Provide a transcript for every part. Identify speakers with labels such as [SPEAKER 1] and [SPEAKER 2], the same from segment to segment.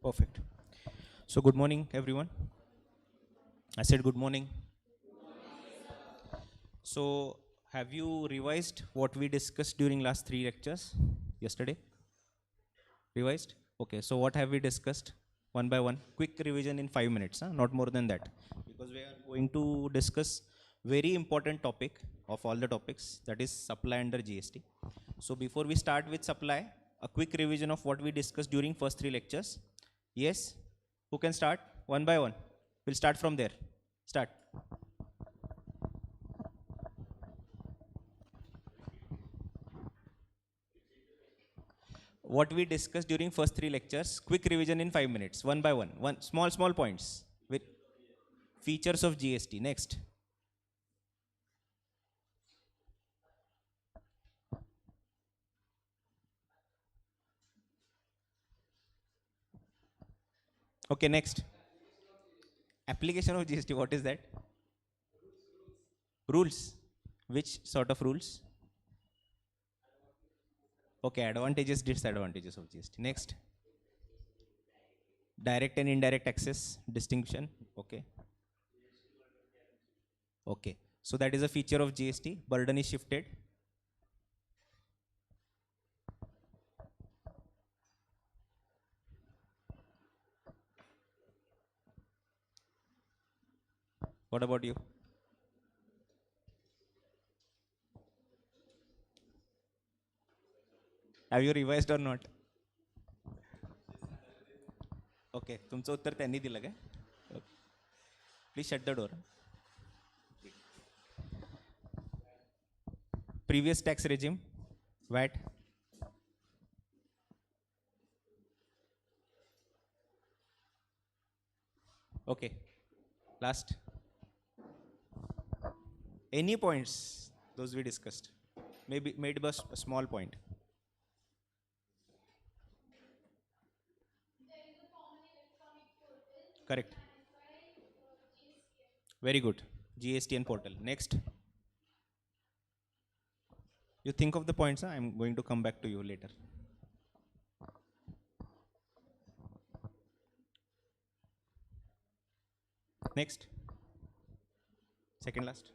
[SPEAKER 1] Perfect. So good morning, everyone. I said good morning. So have you revised what we discussed during last three lectures yesterday? Revised? Okay. So what have we discussed? One by one. Quick revision in 5 minutes, not more than that. Because we are going to discuss very important topic of all the topics, that is supply under GST. So before we start with supply, a quick revision of what we discussed during first three lectures. Yes? Who can start? One by one. We'll start from there. Start. What we discussed during first three lectures, quick revision in 5 minutes, one by one. One small points with features of GST. Next. Okay, next. Application of GST, what is that? Rules. Which sort of rules? Okay, advantages, disadvantages of GST. Next. Direct and indirect access distinction. Okay. Okay. So that is a feature of GST. Burden is shifted. What about you? Have you revised or not? Okay तुमचं उत्तर त्यांनी दिलं काय please shut the door previous tax regime watt okay last any points those we discussed maybe made a small point correct very good GST and portal next you think of the points I'm going to come back to you later next second last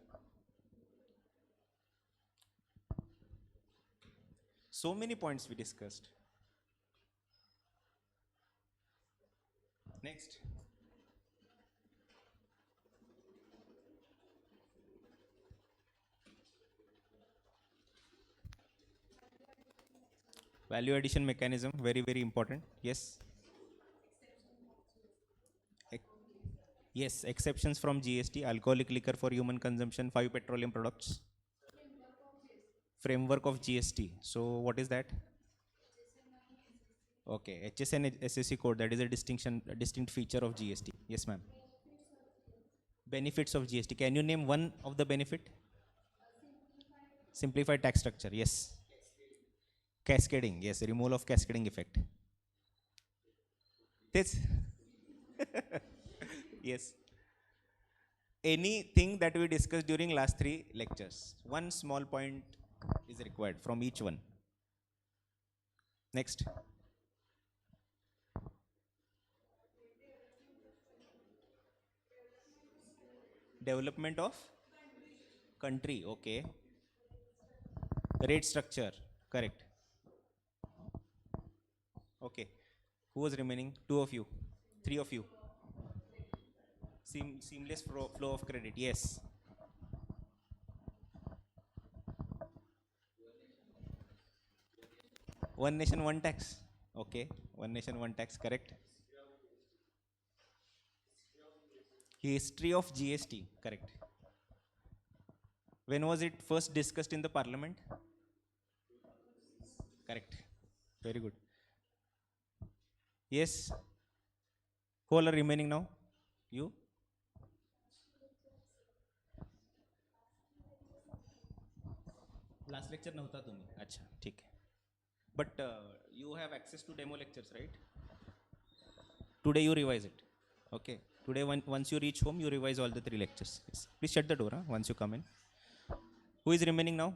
[SPEAKER 1] so many points we discussed next value addition mechanism very important yes yes exceptions from GST alcoholic liquor for human consumption 5 petroleum products framework of GST so what is that okay HSN SSC code that is a distinct feature of GST yes ma'am benefits of GST can you name one of the benefit simplified tax structure yes cascading yes removal of cascading effect this yes anything that we discussed during last three lectures one small point is required from each one next development of country okay rate structure correct okay who was remaining two of you three of you seamless flow of credit yes one nation one tax okay one nation one tax correct history of GST correct when was it first discussed in the parliament correct very good yes who all are remaining now you last lecture नव्हता तुम्ही अच्छा ठीक आहे but you have access to demo lectures right today you revise it okay today once you reach home you revise all the three lectures yes. Please shut the door once you come in who is remaining now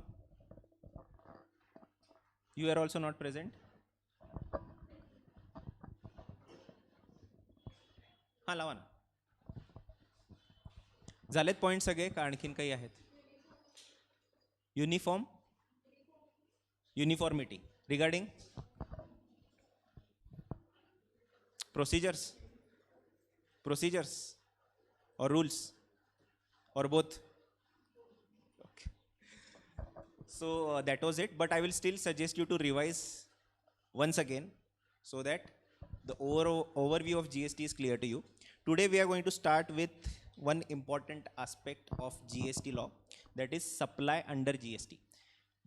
[SPEAKER 1] you are also not present हां लावा ना. झालेत point सगळे का आणखीन काही आहेत? Uniformity regarding procedures or rules or both? Okay. So that was it, but I will still suggest you to revise once again so that the overview of GST is clear to you. Today we are going to start with one important aspect of GST law, that is supply under GST.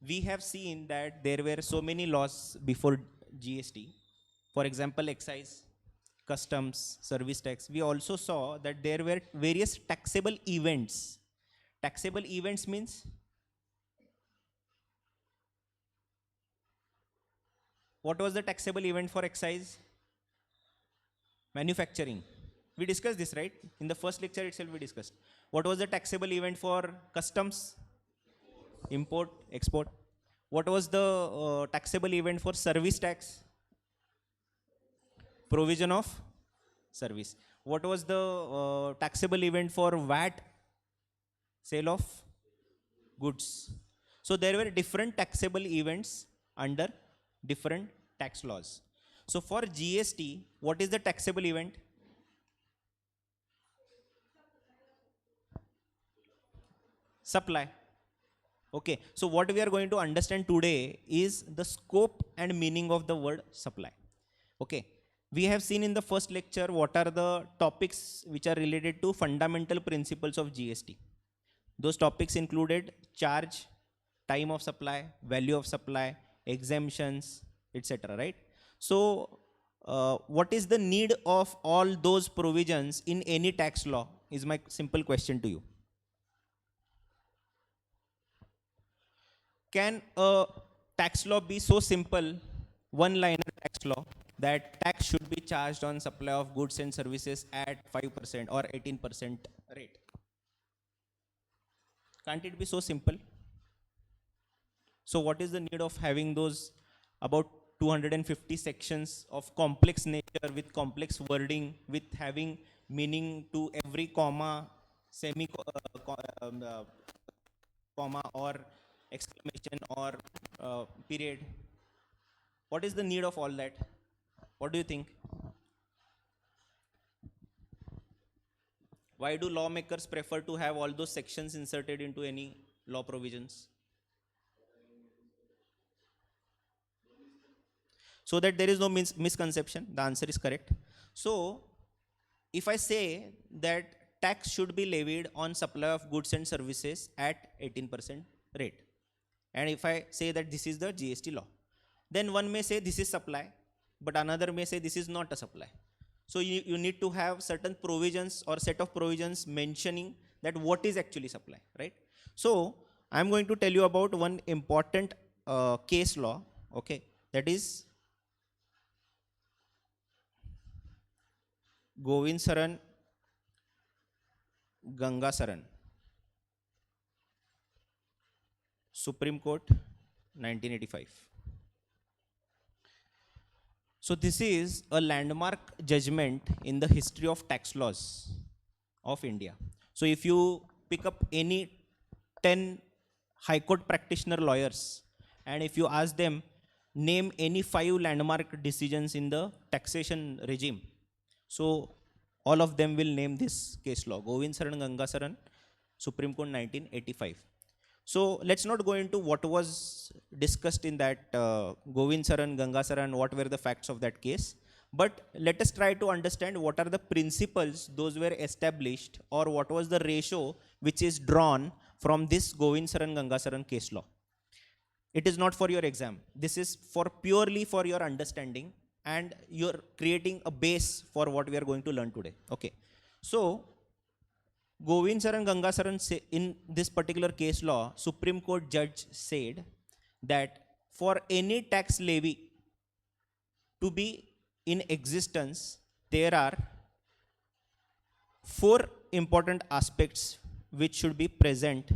[SPEAKER 1] We have seen that there were so many laws before GST. For example, excise, customs, service tax. We also saw that there were various taxable events. Taxable events means what was the taxable event for excise? Manufacturing. We discussed this, right? In the first lecture itself we discussed. What was the taxable event for customs? Import, export. What was the taxable event for service tax? Provision of service. What was the taxable event for VAT? Sale of goods. So there were different taxable events under different tax laws. So for GST, what is the taxable event? Supply. Okay, so what we are going to understand today is the scope and meaning of the word supply. Okay, we have seen in the first lecture what are the topics which are related to fundamental principles of GST. Those topics included charge, time of supply, value of supply, exemptions, etc. Right? So, what is the need of all those provisions in any tax law is my simple question to you. Can a tax law be so simple, one-liner tax law, that tax should be charged on supply of goods and services at 5% or 18% rate? Can't it be so simple? So what is the need of having those about 250 sections of complex nature with complex wording, with having meaning to every comma, comma or exclamation or period? What is the need of all that? What do you think? Why do lawmakers prefer to have all those sections inserted into any law provisions? So that there is no misconception. The answer is correct. So if I say that tax should be levied on supply of goods and services at 18% rate, and if I say that this is the GST law, then one may say this is supply, but another may say this is not a supply. So you need to have certain provisions or set of provisions mentioning that what is actually supply, right? So I'm going to tell you about one important case law, okay, that is Govinsaran Gangasaran, Supreme Court, 1985. So this is a landmark judgment in the history of tax laws of India. So if you pick up any 10 high court practitioner lawyers and if you ask them name any 5 landmark decisions in the taxation regime, so all of them will name this case law, Govinsaran Gangasaran, Supreme Court, 1985. So let's not go into what was discussed in that Govinsaran Gangasaran, what were the facts of that case. But let us try to understand what are the principles those were established, or what was the ratio which is drawn from this Govinsaran Gangasaran case law. It is not for your exam. This is for purely for your understanding, and you're creating a base for what we are going to learn today. Okay. So Govinsaran Gangasaran, in this particular case law, Supreme Court judge said that for any tax levy to be in existence, there are 4 important aspects which should be present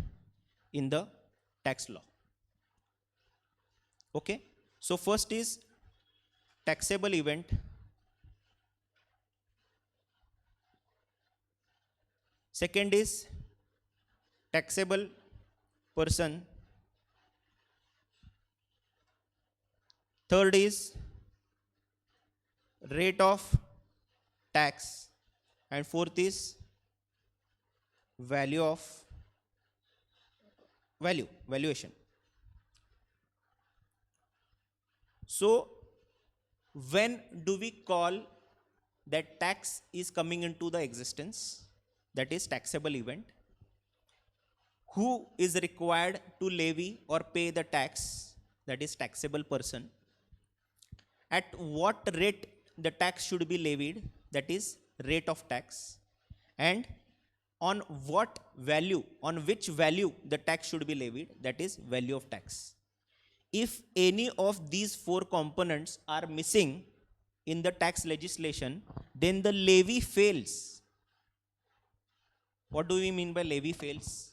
[SPEAKER 1] in the tax law. Okay. So first is taxable event. Second is taxable person. Third is rate of tax. And fourth is valuation. So when do we call that tax is coming into the existence? That is taxable event. Who is required to levy or pay the tax? That is taxable person. At what rate the tax should be levied? That is rate of tax. And on what value, on which value the tax should be levied? That is value of tax. If any of these four components are missing in the tax legislation, then the levy fails. What do we mean by levy fails?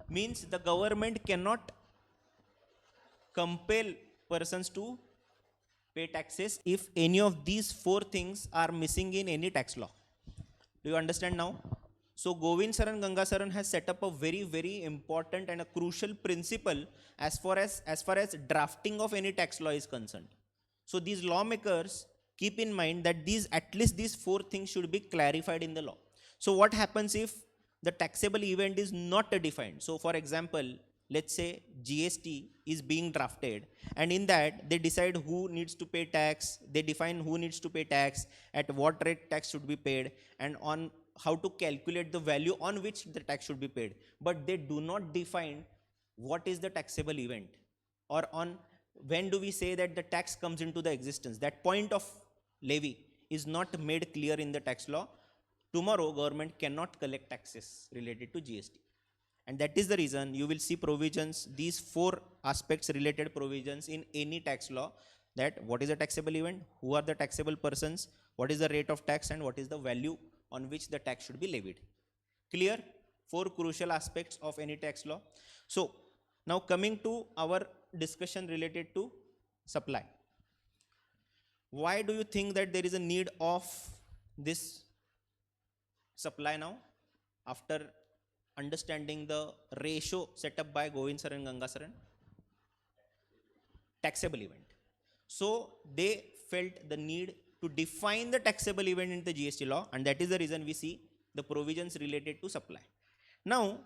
[SPEAKER 1] Means the government cannot compel persons to pay taxes if any of these four things are missing in any tax law. Do you understand now? So Govind Saran Gangasaran has set up a very, very important and a crucial principle as far as drafting of any tax law is concerned. So these lawmakers keep in mind that at least these four things should be clarified in the law. So what happens if the taxable event is not defined? So for example, let's say GST is being drafted, and in that they decide who needs to pay tax, they define who needs to pay tax, at what rate tax should be paid, and on how to calculate the value on which the tax should be paid. But they do not define what is the taxable event, or on when do we say that the tax comes into the existence. That point of levy is not made clear in the tax law. Tomorrow government cannot collect taxes related to GST. And that is the reason you will see provisions, these four aspects related provisions in any tax law, that what is a taxable event, who are the taxable persons, what is the rate of tax, and what is the value on which the tax should be levied. Clear? Four crucial aspects of any tax law. So now coming to our discussion related to supply. Why do you think that there is a need of this supply now, after understanding the ratio set up by Govind Saran Gangasaran? Taxable event. So they felt the need to define the taxable event in the GST law, and that is the reason we see the provisions related to supply. Now,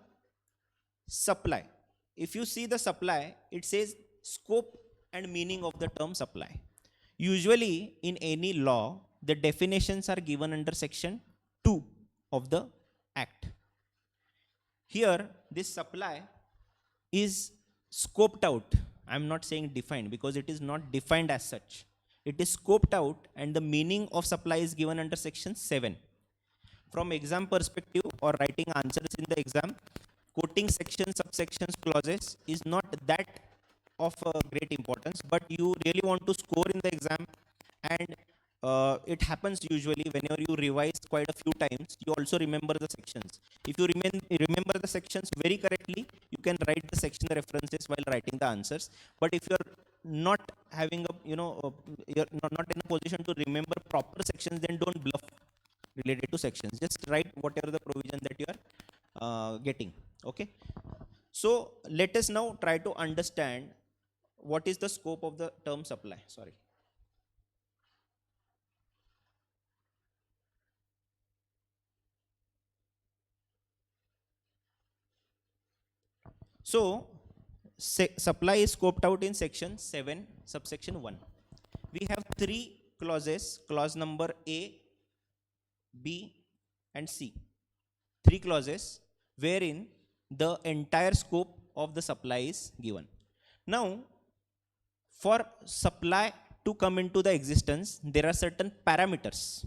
[SPEAKER 1] supply. If you see the supply, it says scope and meaning of the term supply. Usually in any law, the definitions are given under section 2 of the Act. Here, this supply is scoped out. I am not saying defined, because it is not defined as such. It is scoped out, and the meaning of supply is given under section 7. From exam perspective or writing answers in the exam, quoting sections, subsections, clauses is not that of great importance, but you really want to score in the exam, and it happens usually whenever you revise quite a few times, you also remember the sections. If you remember the sections very correctly, you can write the section references while writing the answers. But if you're not having a, you're not in a position to remember proper sections, then don't bluff related to sections. Just write whatever the provision that you are getting. Okay. So let us now try to understand what is the scope of the term supply. Sorry. So supply is scoped out in section 7, subsection 1. We have 3 clauses, clause number A, B, and C. 3 clauses wherein the entire scope of the supply is given. Now, for supply to come into the existence, there are certain parameters.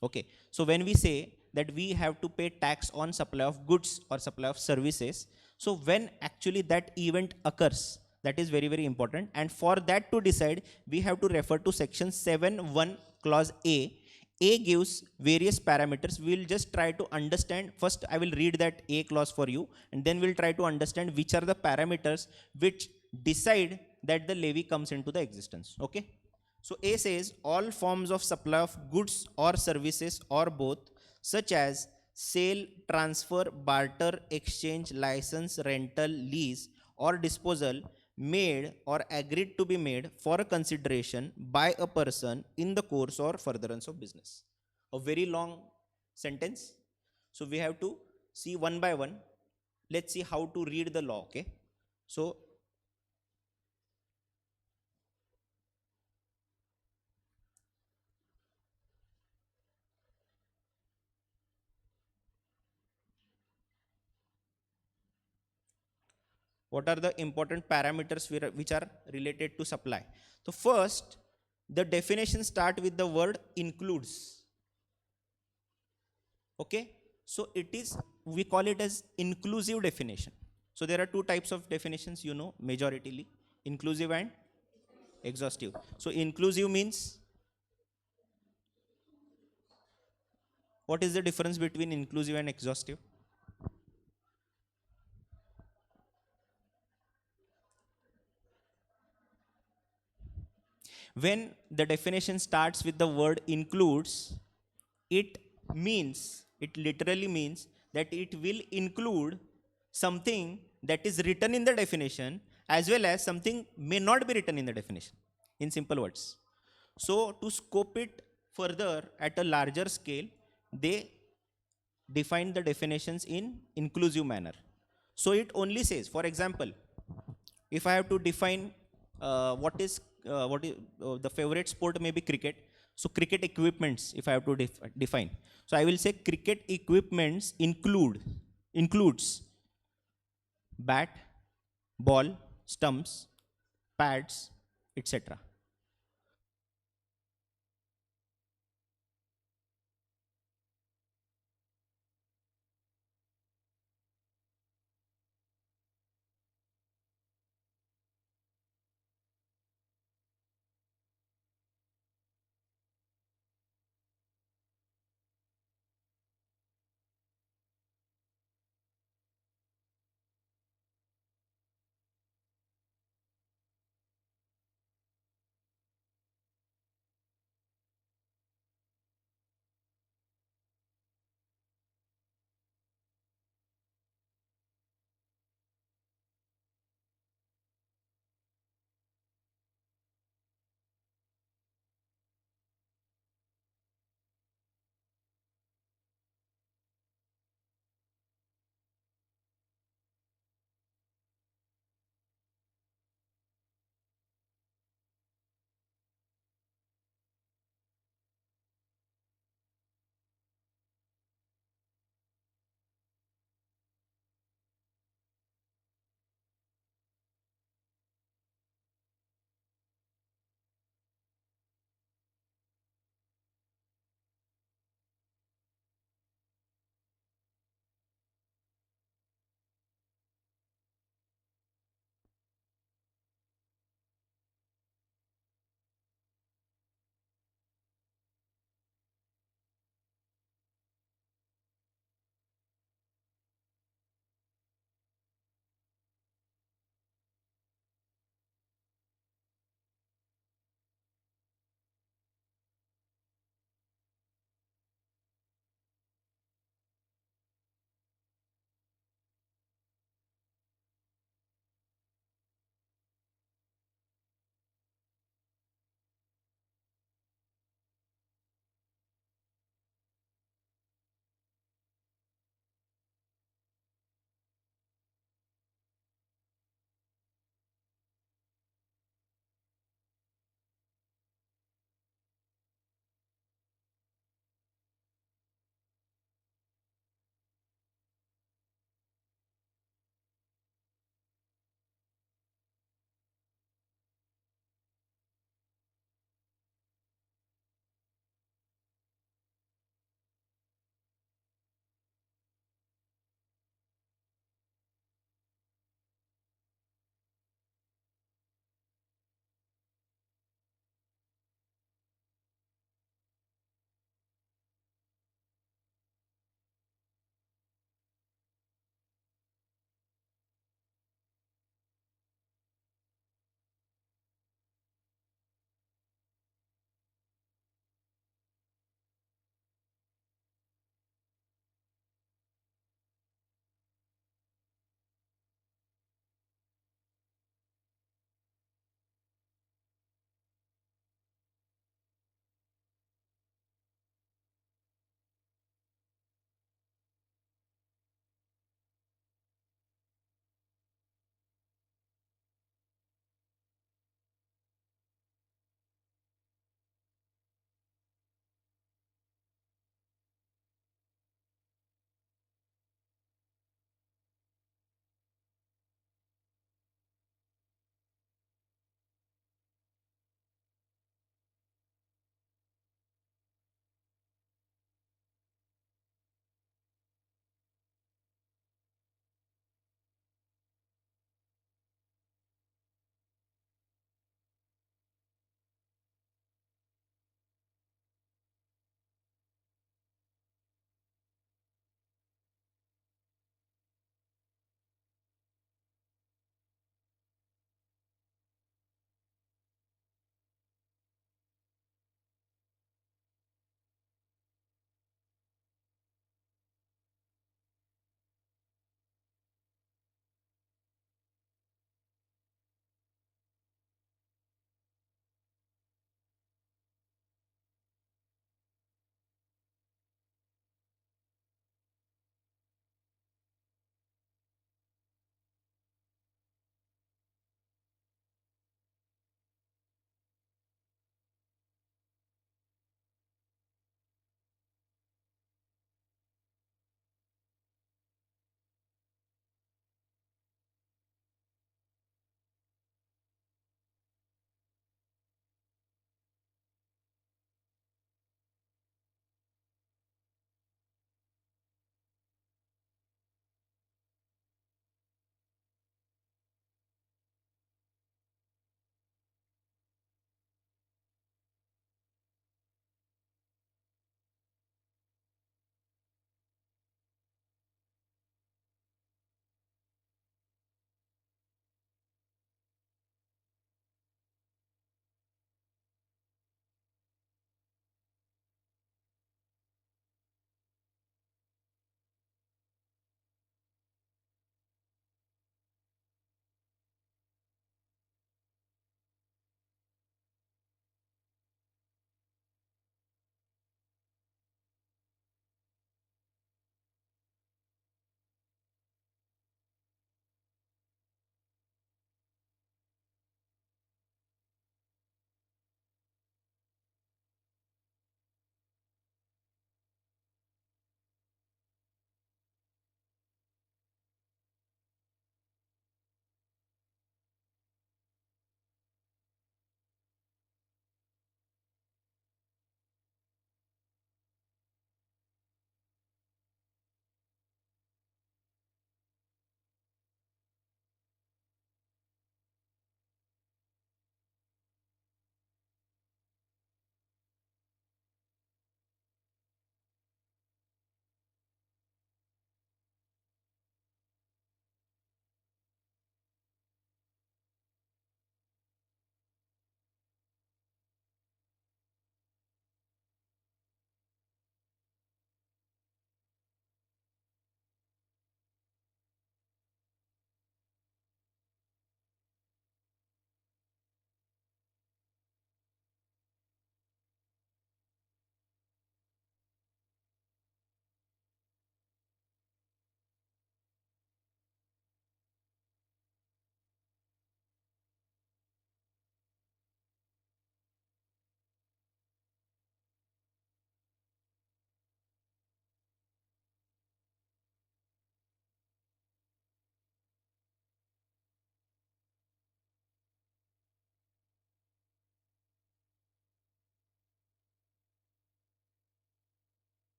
[SPEAKER 1] Okay, so when we say that we have to pay tax on supply of goods or supply of services, so when actually that event occurs, that is very, very important. And for that to decide, we have to refer to section 7(1) clause A. A gives various parameters. We will just try to understand. First, I will read that A clause for you, and then we'll try to understand which are the parameters which decide that the levy comes into the existence. Okay. So A says all forms of supply of goods or services or both, such as sale, transfer, barter, exchange, license, rental, lease, or disposal made or agreed to be made for a consideration by a person in the course or furtherance of business. A very long sentence. So we have to see one by one. Let's see how to read the law. Okay. So what are the important parameters which are related to supply? So first, the definition start with the word includes. Okay, so it is, we call it as inclusive definition. So there are two types of definitions, you know, majoritarily, inclusive and exhaustive. So inclusive means, what is the difference between inclusive and exhaustive? When the definition starts with the word includes, it means, it literally means that it will include something that is written in the definition as well as something may not be written in the definition, in simple words. So to scope it further at a larger scale, they define the definitions in inclusive manner. So it only says, for example, if I have to define what is the favorite sport may be cricket. So cricket equipments, if I have to define, so I will say cricket equipments includes bat, ball, stumps, pads, etc.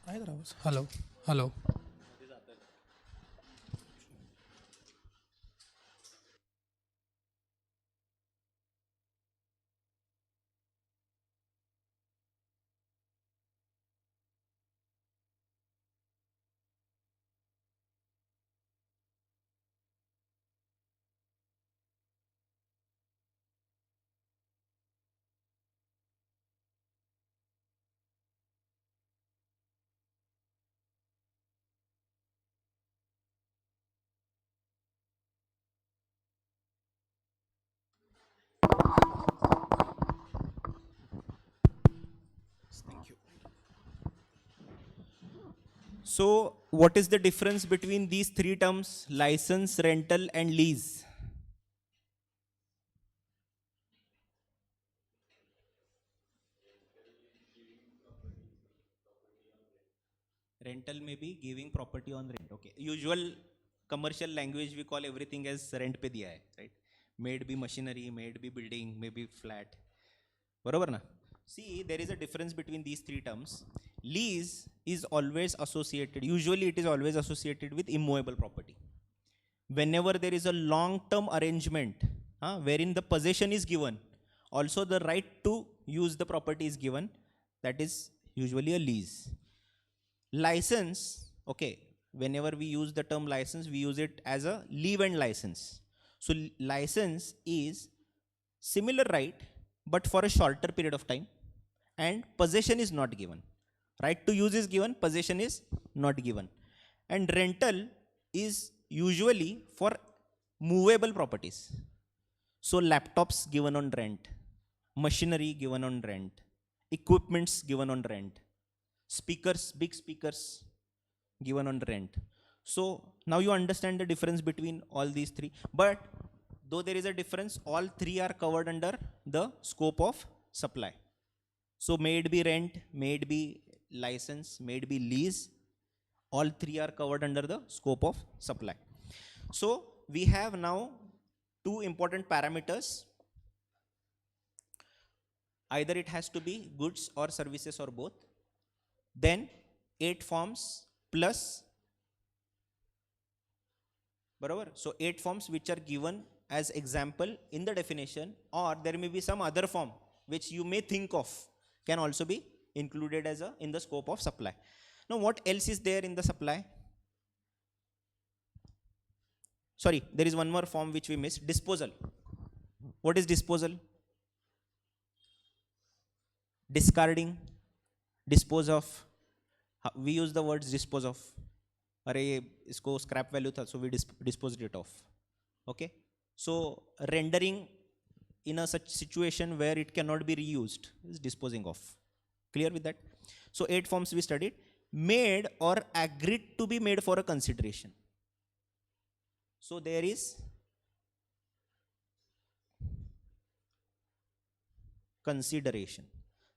[SPEAKER 2] Hyderabad. Hello. Hello.
[SPEAKER 1] Thank you. So, what is the difference between these three terms: license, rental, and lease? Rental may be giving property on rent. Okay. Usual commercial language we call everything as rent pe diya hai, right? May it be machinery, may it be building, may be flat. बरोबर ना? See, there is a difference between these three terms. Lease is always associated, usually it is always associated with immovable property. Whenever there is a long-term arrangement wherein the possession is given, also the right to use the property is given, that is usually a lease. License, okay, whenever we use the term license, we use it as a leave and license. So license is similar right, but for a shorter period of time, and possession is not given. Right to use is given, possession is not given. And rental is usually for movable properties. So laptops given on rent, machinery given on rent, equipments given on rent, speakers, big speakers given on rent. So now you understand the difference between all these three. But though there is a difference, all three are covered under the scope of supply. So may it be rent, may it be license, may it be lease, all three are covered under the scope of supply. So we have now two important parameters. Either it has to be goods or services or both. Then 8 forms plus, barabar? So 8 forms which are given as example in the definition, or there may be some other form which you may think of can also be included as a in the scope of supply. Now what else is there in the supply? Sorry, there is one more form which we missed: disposal. What is disposal? Discarding, dispose of. We use the words dispose of. अरे ये इसको scrap value था, so we disposed it off. Okay, so rendering in a such situation where it cannot be reused is disposing of. Clear with that? So 8 forms we studied. Made or agreed to be made for a consideration. So there is consideration.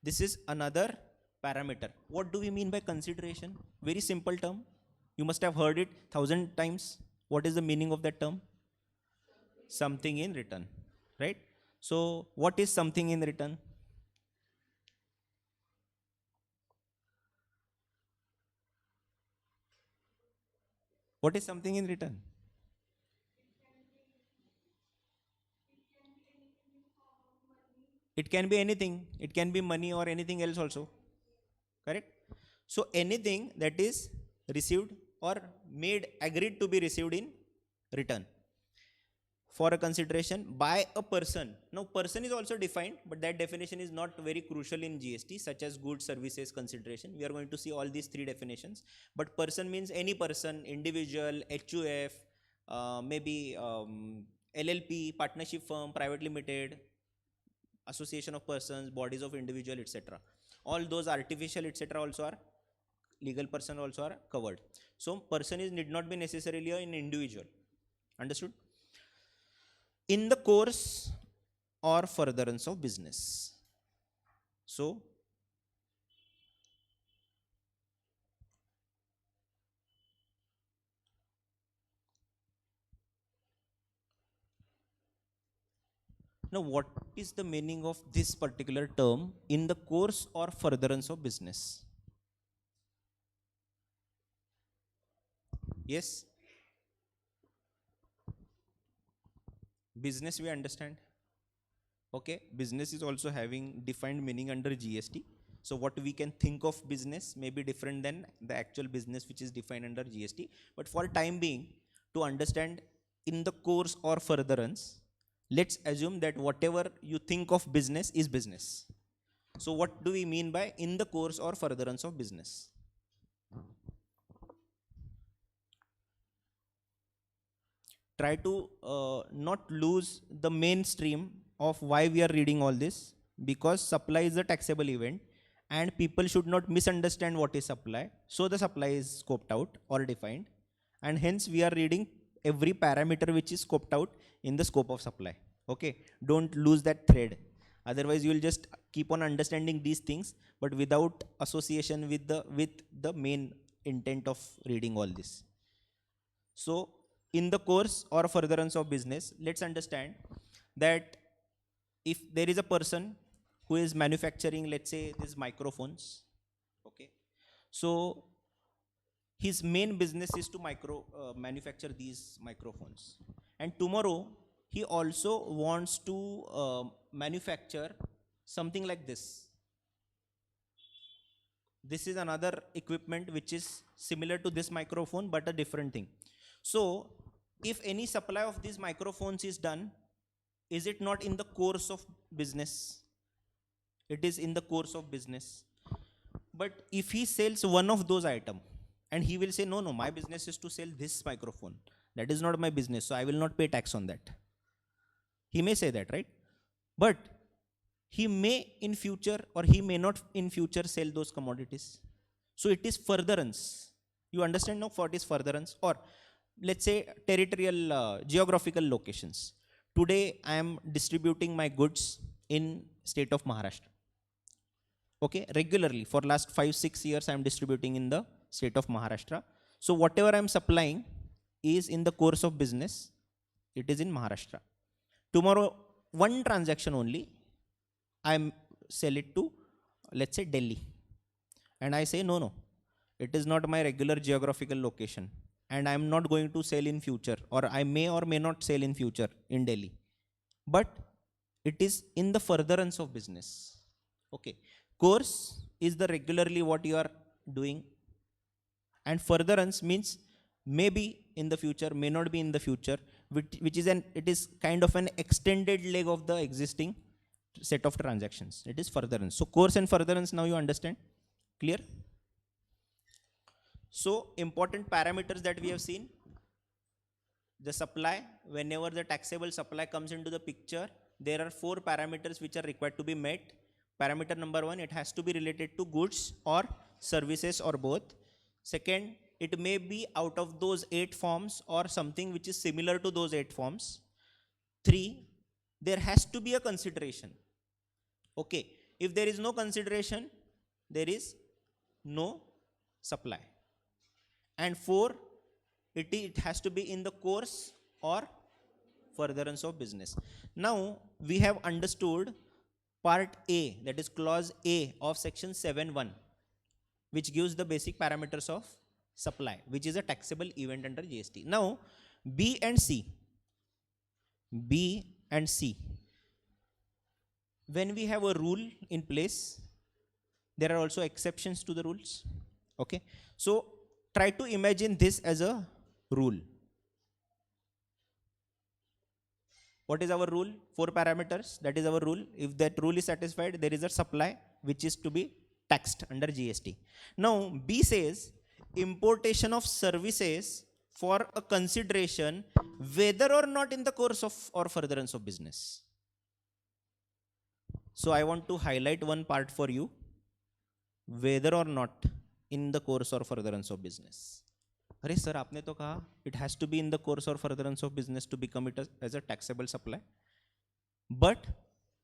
[SPEAKER 1] This is another parameter. What do we mean by consideration? Very simple term. You must have heard it 1,000 times. What is the meaning of that term? Something in return, right? So what is something in return? What is something in return? It can be anything. It can be money or anything else also. Correct? So anything that is received or made agreed to be received in return for a consideration by a person. Now person is also defined, but that definition is not very crucial in GST, such as goods, services, consideration. We are going to see all these three definitions. But person means any person, individual, HUF, maybe LLP, partnership firm, private limited, association of persons, bodies of individual, etc. All those artificial, etc. also are legal person also are covered. So person is need not be necessarily an individual. Understood? In the course or furtherance of business. So now what is the meaning of this particular term, in the course or furtherance of business? Yes. Business we understand. Okay, business is also having defined meaning under GST. So what we can think of business may be different than the actual business which is defined under GST. But for time being, to understand in the course or furtherance, let's assume that whatever you think of business is business. So what do we mean by in the course or furtherance of business? Try to not lose the mainstream of why we are reading all this, because supply is a taxable event and people should not misunderstand what is supply. So the supply is scoped out or defined, and hence we are reading every parameter which is scoped out in the scope of supply. Okay, don't lose that thread, otherwise you will just keep on understanding these things but without association with the main intent of reading all this. So in the course or furtherance of business, let's understand that if there is a person who is manufacturing, let's say, these microphones, okay, so his main business is to manufacture these microphones, and tomorrow he also wants to manufacture something like this. This is another equipment which is similar to this microphone but a different thing. So if any supply of these microphones is done, is it not in the course of business? It is in the course of business. But if he sells one of those items and he will say, no, no, my business is to sell this microphone, that is not my business, so I will not pay tax on that. He may say that, right? But he may in future or he may not in future sell those commodities. So it is furtherance. You understand now what is furtherance? Or let's say territorial geographical locations. Today I am distributing my goods in state of Maharashtra. Okay, regularly for last 5-6 years I am distributing in the state of Maharashtra. So whatever I am supplying is in the course of business, it is in Maharashtra. Tomorrow, one transaction only, I sell it to, let's say, Delhi. And I say, no, no, it is not my regular geographical location. And I am not going to sell in future, or I may or may not sell in future in Delhi. But it is in the furtherance of business. Okay. Course is the regularly what you are doing. And furtherance means maybe in the future, may not be in the future, which is it is kind of an extended leg of the existing set of transactions. It is furtherance. So course and furtherance, now you understand? Clear? So important parameters that we have seen: the supply. Whenever the taxable supply comes into the picture, there are 4 parameters which are required to be met. Parameter number 1, it has to be related to goods or services or both. Second, it may be out of those 8 forms or something which is similar to those 8 forms. 3, there has to be a consideration. Okay, if there is no consideration, there is no supply. And 4, it has to be in the course or furtherance of business. Now we have understood part A, that is clause A of section 7.1, which gives the basic parameters of supply, which is a taxable event under GST. Now B and C, when we have a rule in place, there are also exceptions to the rules. Okay, so try to imagine this as a rule. What is our rule? 4 parameters, that is our rule. If that rule is satisfied, there is a supply which is to be taxed under GST. Now B says importation of services for a consideration whether or not in the course of or furtherance of business. So I want to highlight one part for you: whether or not in the course or furtherance of business. अरे sir, आपने तो कहा it has to be in the course or furtherance of business to become it as a taxable supply. But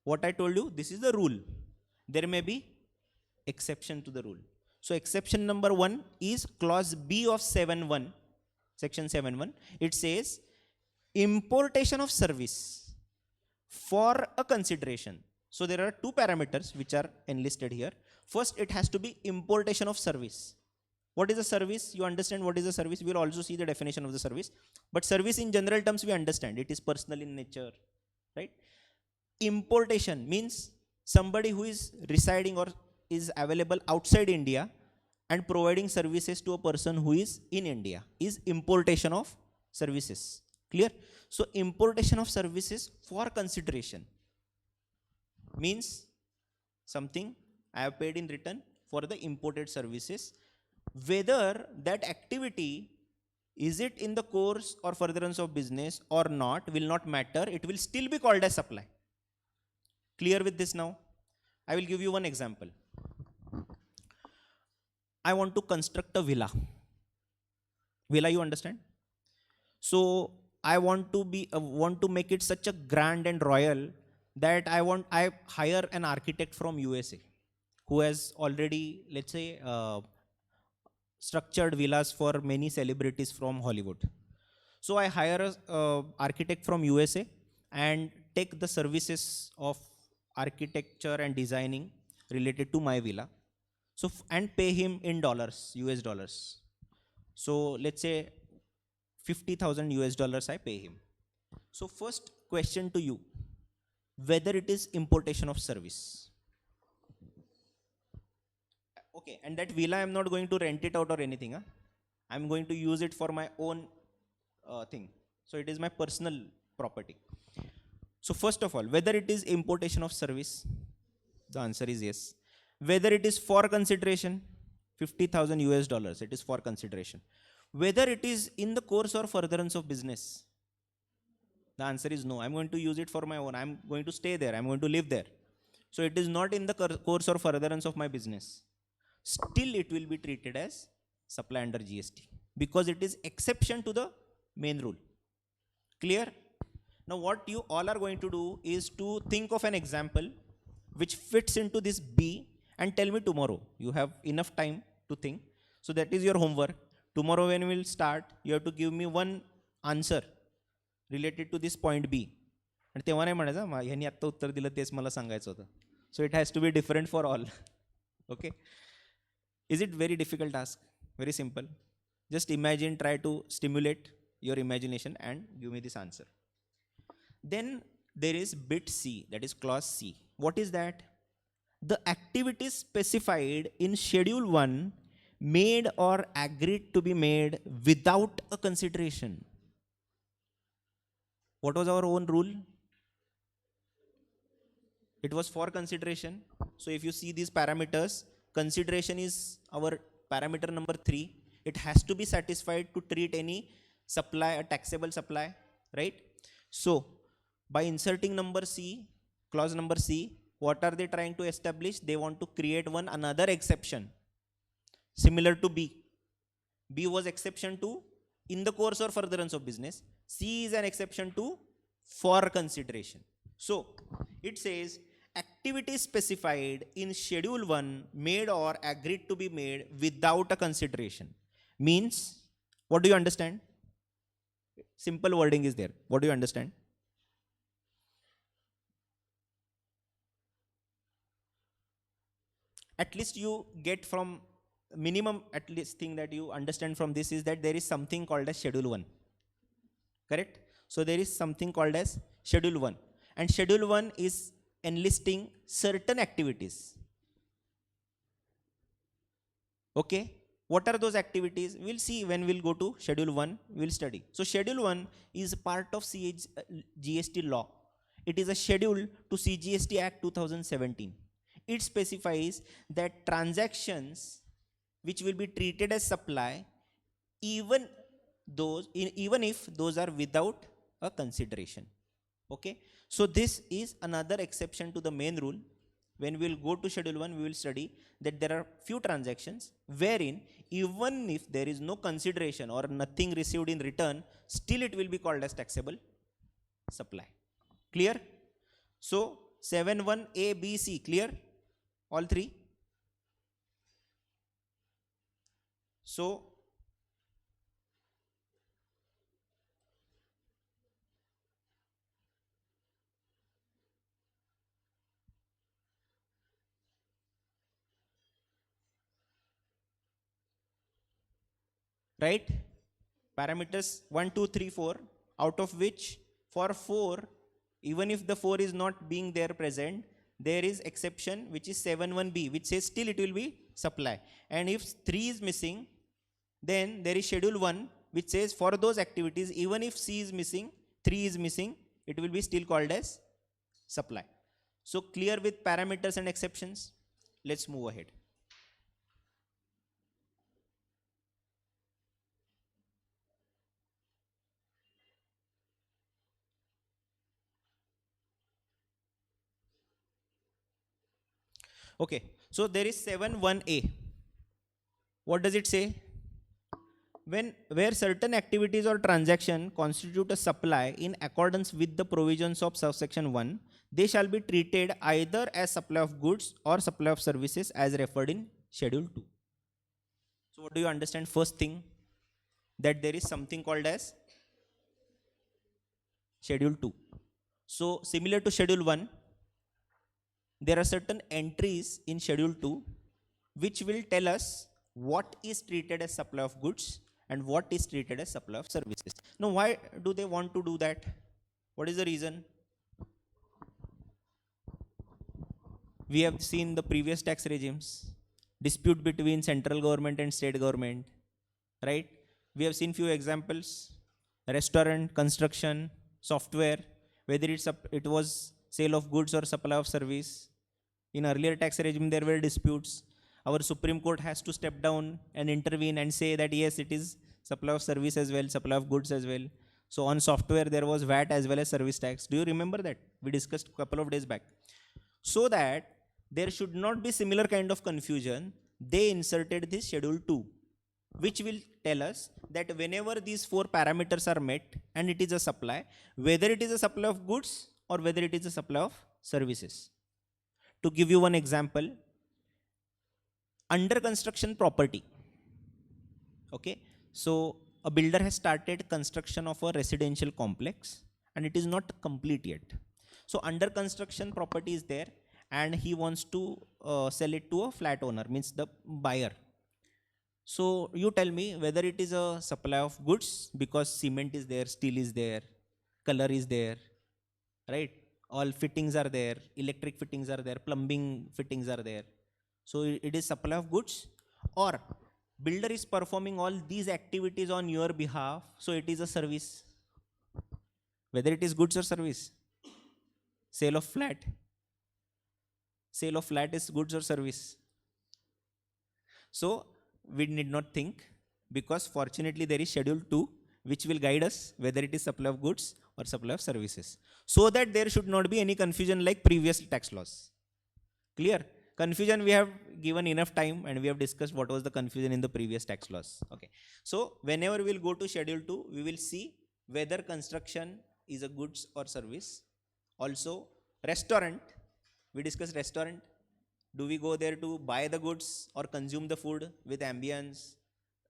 [SPEAKER 1] what I told you, this is the rule. There may be exception to the rule. So exception number 1 is clause B of 7.1, section 7.1. It says importation of service for a consideration. So there are 2 parameters which are enlisted here. First, it has to be importation of service. What is a service? You understand what is a service. We will also see the definition of the service. But service in general terms we understand. It is personal in nature, right? Importation means somebody who is residing or is available outside India and providing services to a person who is in India is importation of services. Clear? So importation of services for consideration means something I have paid in return for the imported services. Whether that activity is it in the course or furtherance of business or not will not matter. It will still be called as supply. Clear with this now? I will give you one example. I want to construct a villa. Villa, you understand? So I want to make it such a grand and royal that I hire an architect from USA who has already, let's say, structured villas for many celebrities from Hollywood. So I hire a architect from USA and take the services of architecture and designing related to my villa. So and pay him in dollars, US dollars. So let's say 50,000 US dollars I pay him. So first question to you, whether it is importation of service. Okay, and that villa I'm not going to rent it out or anything. Huh? I'm going to use it for my own thing. So it is my personal property. So first of all, whether it is importation of service, the answer is yes. Whether it is for consideration, 50,000 US dollars, it is for consideration. Whether it is in the course or furtherance of business, the answer is no. I'm going to use it for my own. I'm going to stay there. I'm going to live there. So it is not in the course or furtherance of my business. Still it will be treated as supply under GST because it is exception to the main rule. Clear? Now what you all are going to do is to think of an example which fits into this B and tell me tomorrow. You have enough time to think. So that is your homework. Tomorrow when we will start, you have to give me one answer related to this point B. आणि तेव्हा नाही म्हणायचं ह्यांनी आत्ता उत्तर दिलं तेच मला सांगायचं होतं. So it has to be different for all. Okay? Is it very difficult task? Very simple. Just imagine, try to stimulate your imagination and give me this answer. Then there is bit C, that is clause C. What is that? The activities specified in schedule 1 made or agreed to be made without a consideration. What was our own rule? It was for consideration. So if you see these parameters, consideration is our parameter number 3. It has to be satisfied to treat any supply a taxable supply, right? So by inserting number C, clause number C, what are they trying to establish? They want to create another exception similar to B. B was exception to in the course or furtherance of business. C is an exception to for consideration. So it says activity specified in schedule 1 made or agreed to be made without a consideration. Means, what do you understand? Simple wording is there. What do you understand? At least you get from minimum at least thing that you understand from this is that there is something called as schedule 1. Correct? So there is something called as schedule 1. And schedule 1 is enlisting certain activities. Okay? What are those activities? We'll see when we'll go to schedule 1, we'll study. So schedule 1 is part of GST law. It is a schedule to CGST Act 2017. It specifies that transactions which will be treated as supply even if those are without a consideration. Okay? So this is another exception to the main rule. When we will go to schedule 1, we will study that there are few transactions wherein even if there is no consideration or nothing received in return, still it will be called as taxable supply. Clear? So 7(1) A, B, C, clear? All three? So right? Parameters 1, 2, 3, 4, out of which for 4, even if the 4 is not being there present, there is exception which is 7(1)(b), which says still it will be supply. And if 3 is missing, then there is schedule 1, which says for those activities, even if C is missing, 3 is missing, it will be still called as supply. So clear with parameters and exceptions? Let's move ahead. Okay, so there is 7(1)(a). What does it say? Where certain activities or transaction constitute a supply in accordance with the provisions of subsection 1, they shall be treated either as supply of goods or supply of services as referred in schedule 2. So what do you understand? First thing, that there is something called as schedule 2. So similar to schedule 1, there are certain entries in schedule 2 which will tell us what is treated as supply of goods and what is treated as supply of services. Now, why do they want to do that? What is the reason? We have seen the previous tax regimes, dispute between central government and state government, right? We have seen few examples: restaurant, construction, software, whether it was sale of goods or supply of service. In earlier tax regime, there were disputes. Our Supreme Court has to step down and intervene and say that yes, it is supply of service as well, supply of goods as well. So on software, there was VAT as well as service tax. Do you remember that? We discussed a couple of days back. So that there should not be similar kind of confusion, they inserted this schedule 2, which will tell us that whenever these 4 parameters are met and it is a supply, whether it is a supply of goods or whether it is a supply of services. To give you one example, under construction property, okay, so a builder has started construction of a residential complex and it is not complete yet. So under construction property is there and he wants to sell it to a flat owner, means the buyer. So you tell me whether it is a supply of goods because cement is there, steel is there, color is there, right? All fittings are there, electric fittings are there, plumbing fittings are there. So it is supply of goods, or builder is performing all these activities on your behalf, so it is a service. Whether it is goods or service. Sale of flat. Sale of flat is goods or service. So we need not think, because fortunately there is schedule 2 which will guide us whether it is supply of goods or supply of services, so that there should not be any confusion like previous tax laws. Clear? Confusion, we have given enough time and we have discussed what was the confusion in the previous tax laws. Okay. So whenever we will go to schedule 2, we will see whether construction is a goods or service. Also restaurant, we discussed restaurant. Do we go there to buy the goods or consume the food with ambience,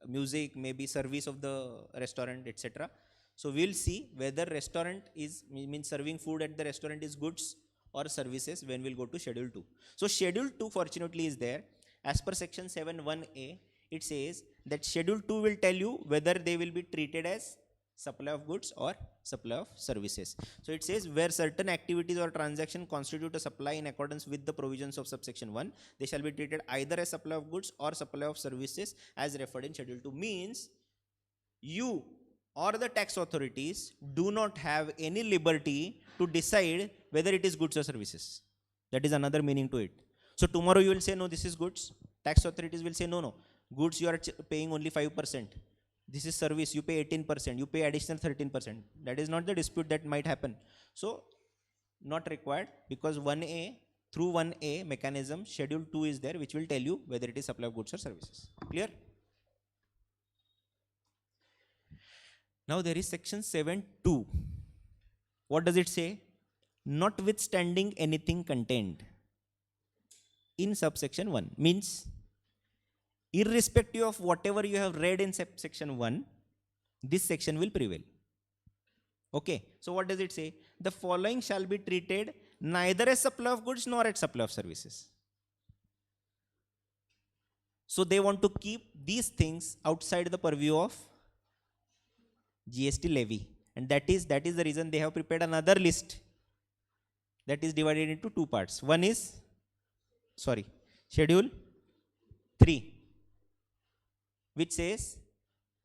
[SPEAKER 1] music, maybe service of the restaurant, etc. So we'll see whether restaurant means serving food at the restaurant is goods or services when we'll go to schedule 2. So schedule 2 fortunately is there. As per section 7(1)(a), it says that schedule 2 will tell you whether they will be treated as supply of goods or supply of services. So it says where certain activities or transaction constitute a supply in accordance with the provisions of subsection 1, they shall be treated either as supply of goods or supply of services as referred in schedule 2. Means you or the tax authorities do not have any liberty to decide whether it is goods or services. That is another meaning to it. So tomorrow you will say no, this is goods. Tax authorities will say no, goods you are paying only 5%. This is service, you pay 18%, you pay additional 13%. That is not the dispute that might happen. So not required, because 1A, through 1A mechanism, schedule 2 is there which will tell you whether it is supply of goods or services. Clear? Now there is section 7(2). What does it say? Notwithstanding anything contained in subsection 1, means irrespective of whatever you have read in subsection 1, this section will prevail. Okay, so what does it say? The following shall be treated neither as supply of goods nor as supply of services. So they want to keep these things outside the purview of GST levy. And that is the reason they have prepared another list that is divided into two parts. One is, Schedule 3, which says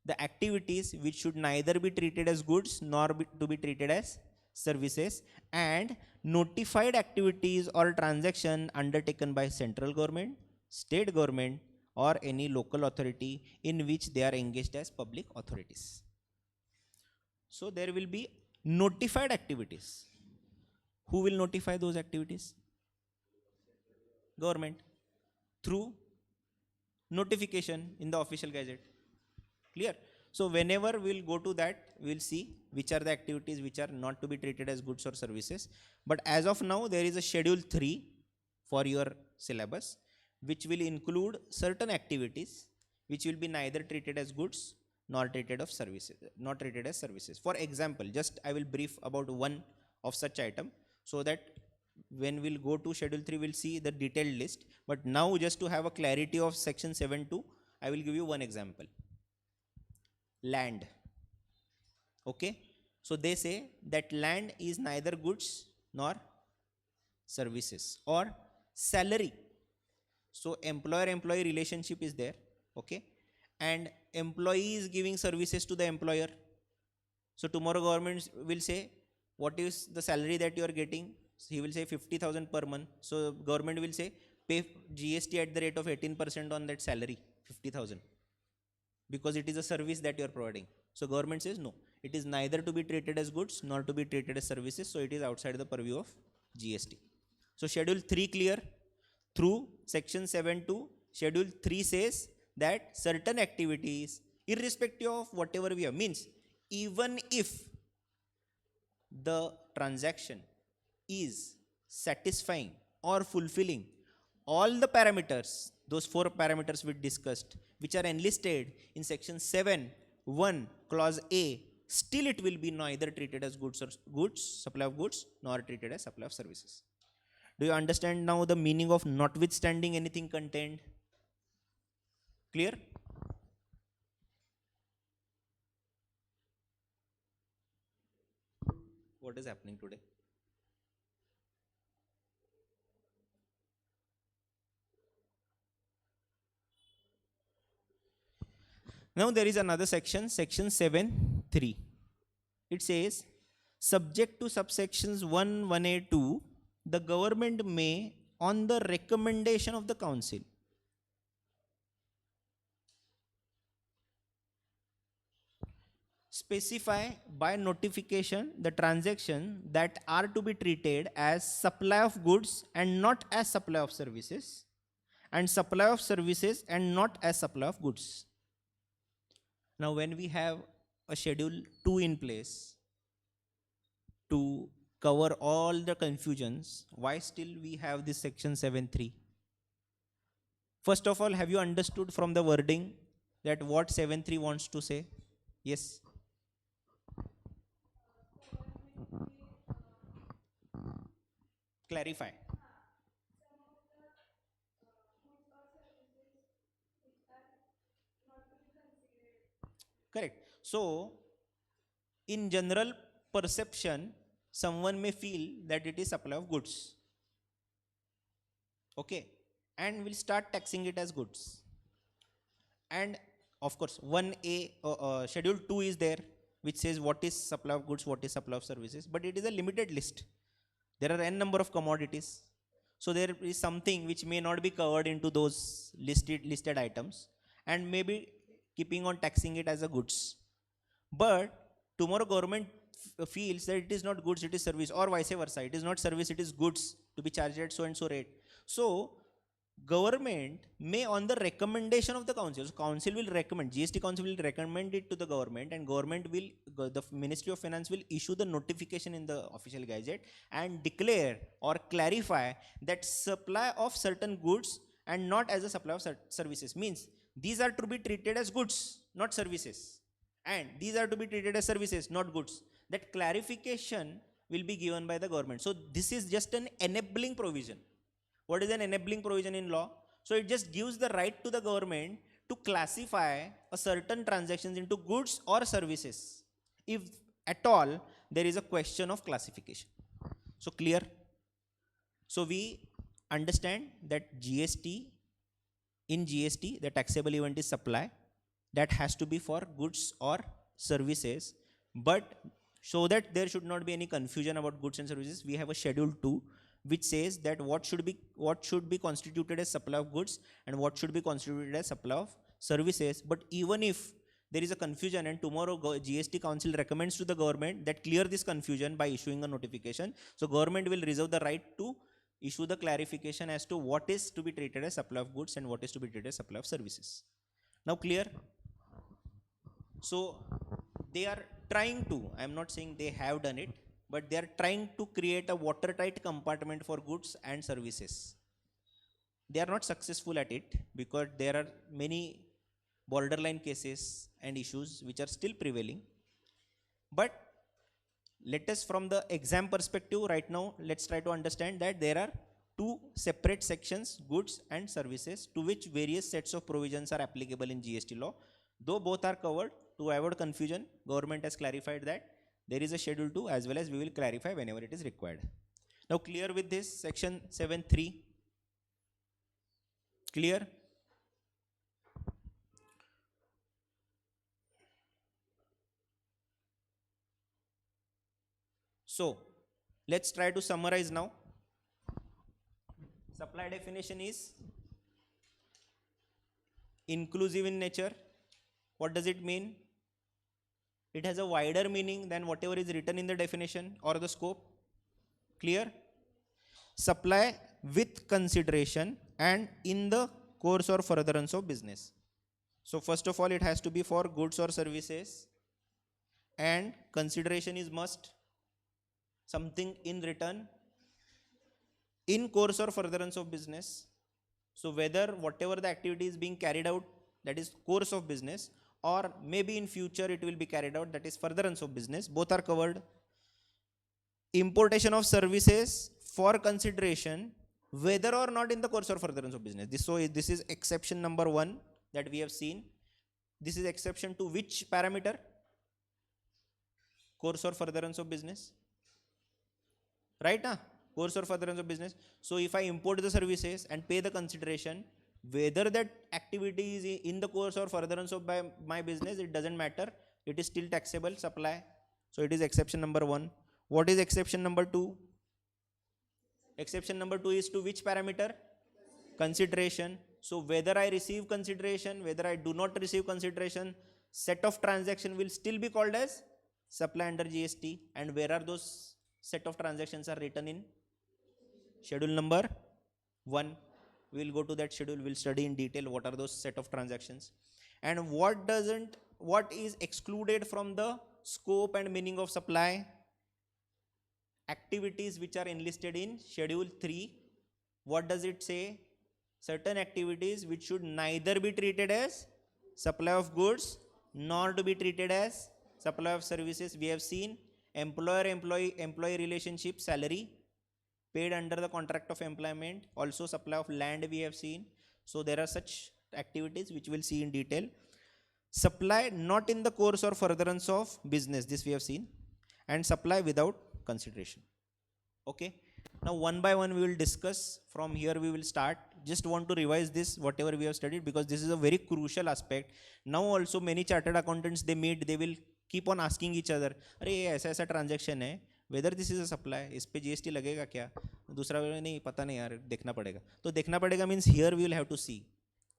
[SPEAKER 1] the activities which should neither be treated as goods nor to be treated as services, and notified activities or transaction undertaken by central government, state government, or any local authority in which they are engaged as public authorities. So there will be notified activities. Who will notify those activities? Government, through notification in the official gazette. Clear? So whenever we'll go to that, we'll see which are the activities which are not to be treated as goods or services. But as of now, there is a Schedule 3 for your syllabus, which will include certain activities which will be neither treated as goods nor treated as services. For example, just I will brief about one of such item, so that when we'll go to Schedule 3, we'll see the detailed list. But now, just to have a clarity of section 7.2, I will give you one example. Land. Okay, so they say that land is neither goods nor services. Or salary. So employer-employee relationship is there. Okay, and employee is giving services to the employer. So tomorrow government will say, what is the salary that you are getting? So he will say 50,000 per month. So government will say, pay GST at the rate of 18% on that salary, 50,000. Because it is a service that you are providing. So government says, no, it is neither to be treated as goods nor to be treated as services. So it is outside the purview of GST. So Schedule 3 clear. Through section 7.2, Schedule 3 says that certain activities, irrespective of whatever we have, means even if the transaction is satisfying or fulfilling all the parameters, those 4 parameters we discussed, which are enlisted in section 7.1 clause A, still it will be neither treated as supply of goods, nor treated as supply of services. Do you understand now the meaning of notwithstanding anything contained? Clear? What is happening today? Now there is another section, section 7.3. It says, subject to subsections 1, 1A, 2, the government may, on the recommendation of the council, specify by notification the transaction that are to be treated as supply of goods and not as supply of services, and supply of services and not as supply of goods. Now when we have a Schedule 2 in place to cover all the confusions, why still we have this section 7.3? First of all, have you understood from the wording that what 7.3 wants to say? Yes. Clarify. Correct. So, in general perception, someone may feel that it is supply of goods. Okay. And will start taxing it as goods. And of course, 1A, Schedule 2 is there, which says what is supply of goods, what is supply of services, but it is a limited list. There are n number of commodities. So there is something which may not be covered into those listed items, and maybe keeping on taxing it as a goods. But tomorrow government feels that it is not goods, it is service, or vice versa. It is not service, it is goods to be charged at so and so rate. So government may, on the recommendation of the council, so council will recommend, GST council will recommend it to the government, and government will, the Ministry of Finance will issue the notification in the official gazette and declare or clarify that supply of certain goods and not as a supply of services, means these are to be treated as goods, not services, and these are to be treated as services, not goods. That clarification will be given by the government. So this is just an enabling provision. What is an enabling provision in law? So it just gives the right to the government to classify a certain transactions into goods or services, if at all there is a question of classification. So clear? So we understand that in GST, the taxable event is supply. That has to be for goods or services. But so that there should not be any confusion about goods and services, we have a schedule 2 which says that what should be constituted as supply of goods and what should be constituted as supply of services. But even if there is a confusion and tomorrow GST Council recommends to the government that clear this confusion by issuing a notification, so government will reserve the right to issue the clarification as to what is to be treated as supply of goods and what is to be treated as supply of services. Now clear? So they are trying to, I am not saying they have done it, but they are trying to create a watertight compartment for goods and services. They are not successful at it because there are many borderline cases and issues which are still prevailing. But let us, from the exam perspective right now, let's try to understand that there are two separate sections, goods and services, to which various sets of provisions are applicable in GST law. Though both are covered, to avoid confusion, government has clarified that there is a schedule 2 as well as we will clarify whenever it is required. Now clear with this section 7.3? Clear? So let's try to summarize now. Supply definition is inclusive in nature. What does it mean? It has a wider meaning than whatever is written in the definition or the scope. Clear? Supply with consideration and in the course or furtherance of business. So first of all, it has to be for goods or services, and consideration is must, something in return, in course or furtherance of business. So whether whatever the activity is being carried out, that is course of business, or maybe in future it will be carried out, that is furtherance of business, both are covered. Importation of services for consideration, whether or not in the course or furtherance of business. This is exception number 1 that we have seen. This is exception to which parameter? Course or furtherance of business. Right? Course or furtherance of business. So if I import the services and pay the consideration, whether that activity is in the course or furtherance of my business, it doesn't matter. It is still taxable supply. So it is exception number 1. What is exception number 2? Exception number 2 is to which parameter? Consideration. So whether I receive consideration, whether I do not receive consideration, set of transaction will still be called as supply under GST. And where are those set of transactions are written in? Schedule number 1. We will go to that schedule, we will study in detail what are those set of transactions and what is excluded from the scope and meaning of supply. Activities which are enlisted in schedule 3. What does it say? Certain activities which should neither be treated as supply of goods nor to be treated as supply of services. We have seen employer-employee relationship, salary paid under the contract of employment, also supply of land we have seen. So there are such activities which we'll see in detail. Supply not in the course or furtherance of business, this we have seen, and supply without consideration. Okay, now one by one we will discuss. From here we will start. Just want to revise this whatever we have studied because this is a very crucial aspect. Now also many chartered accountants they will keep on asking each other, अरे ये ऐसा transaction है, whether this is a supply, इस पे GST लगेगा क्या? दूसरा नहीं पता नहीं यार, देखना पड़ेगा. तो देखना पड़ेगा means here we will have to see,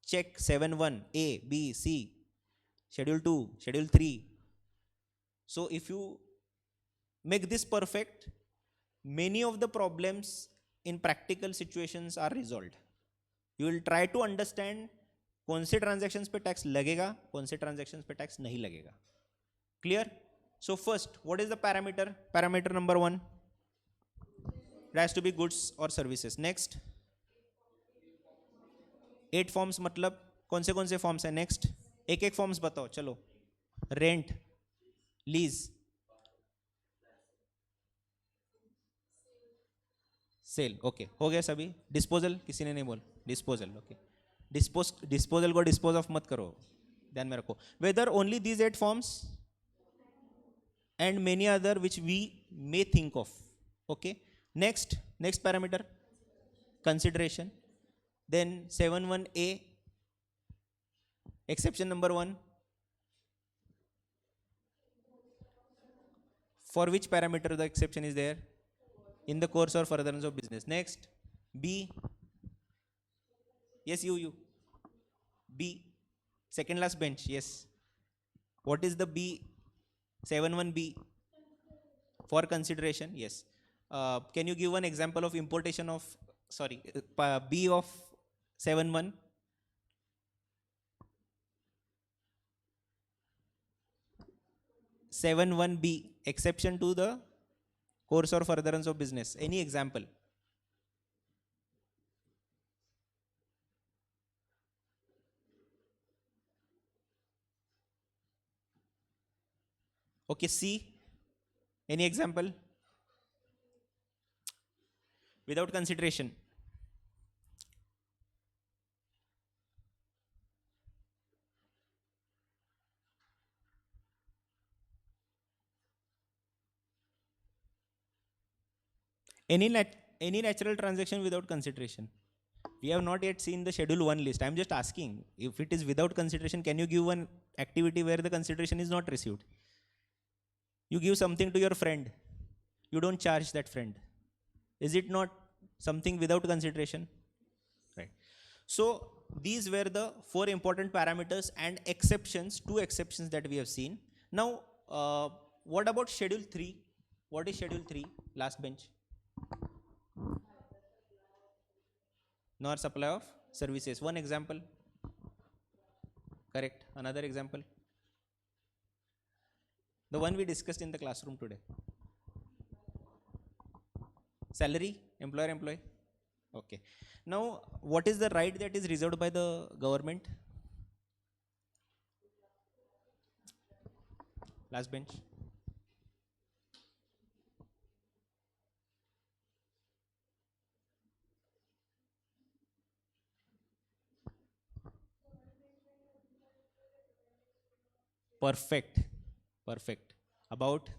[SPEAKER 1] check 7.1 A B C, schedule 2, schedule 3. So if you make this perfect, many of the problems in practical situations are resolved. You will try to understand कौन से transactions पे tax लगेगा, कौन से transactions पे tax नहीं लगेगा. Clear? So first, what is the parameter? Parameter number 1. It has to be goods or services. Next, 8 forms मतलब कौन से forms है? Next, एक forms बताओ चलो. Rent, lease, sale. Okay, हो गया सभी. Disposal किसी ने नहीं बोल. Disposal. Okay. डिस्पोजल को डिस्पोज ऑफ मत करो, ध्यान में रखो. Whether only these 8 forms and many other which we may think of. Okay. Next parameter, consideration. Then 7(1)(a), exception number 1. For which parameter the exception is there? In the course or furtherance of business. Next, B. Yes, you. B. Second last bench. Yes. What is the B? 7(1)(b). For consideration. Yes. Can you give one example of importation of, B of 7(1)? (7)(1)(b), exception to the course or furtherance of business. Any example? Okay, C. Any example? Without consideration. Any natural transaction without consideration. We have not yet seen the schedule 1 list. I am just asking, if it is without consideration, can you give one activity where the consideration is not received? You give something to your friend, you don't charge that friend. Is it not something without consideration? Right. So these were the 4 important parameters and exceptions, 2 exceptions that we have seen. Now, what about schedule 3? What is schedule 3? Last bench. Nor supply of services. One example. Correct. Another example. The one we discussed in the classroom today. Salary, employer-employee. Okay. Now, what is the right that is reserved by the government? Last bench. Perfect. About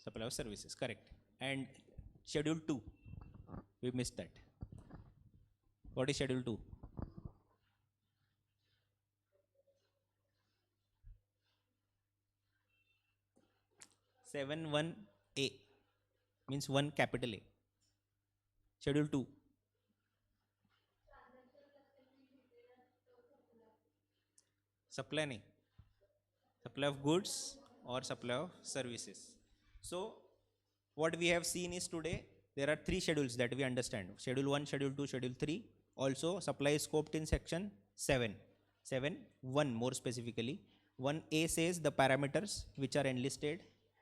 [SPEAKER 1] supply of services. Correct. And schedule 2. We missed that. What is schedule 2? (7)(1)(a) means 1 capital A. Schedule 2. Supply nahi. Supply of goods or supply of services. So what we have seen is today there are 3 schedules that we understand. Schedule 1, schedule 2, schedule 3. Also supply is scoped in section 7. 7(1) more specifically. 1A says the parameters which are enlisted,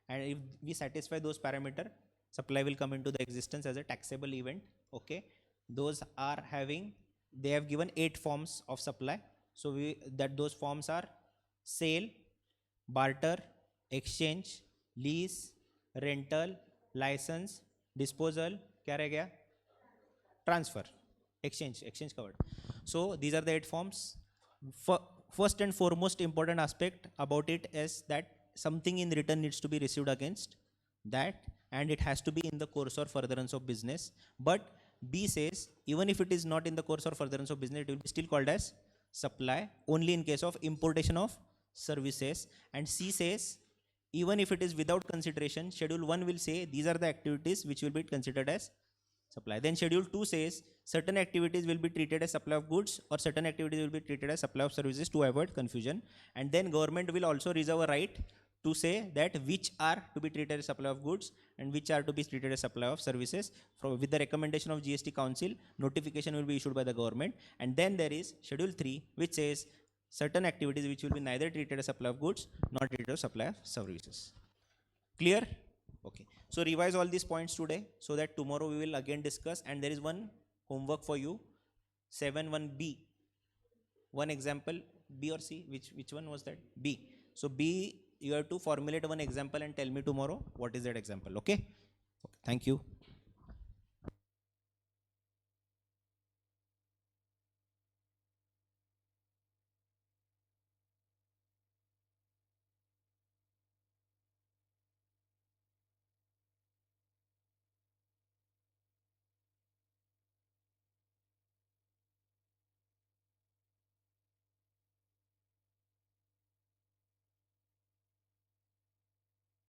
[SPEAKER 1] and if we satisfy those parameters, supply will come into the existence as a taxable event. Okay. Those are having, they have given 8 forms of supply. So those forms are sale, barter, exchange, lease, rental, license, disposal, क्या रह गया? Transfer, exchange covered. So these are the 8 forms. First and foremost important aspect about it is that something in return needs to be received against that, and it has to be in the course or furtherance of business. But B says even if it is not in the course or furtherance of business, it will be still called as supply only in case of importation of services. And C says even if it is without consideration, schedule 1 will say these are the activities which will be considered as supply. Then schedule 2 says certain activities will be treated as supply of goods or certain activities will be treated as supply of services to avoid confusion. And then government will also reserve a right to say that which are to be treated as supply of goods and which are to be treated as supply of services. With the recommendation of GST Council, notification will be issued by the government. And then there is schedule 3 which says certain activities which will be neither treated as supply of goods nor treated as supply of services. Clear? Okay. So revise all these points today so that tomorrow we will again discuss. And there is one homework for you, 7(1)(b). One example, B or C, which one was that? B. So B you have to formulate one example and tell me tomorrow what is that example. Okay, thank you.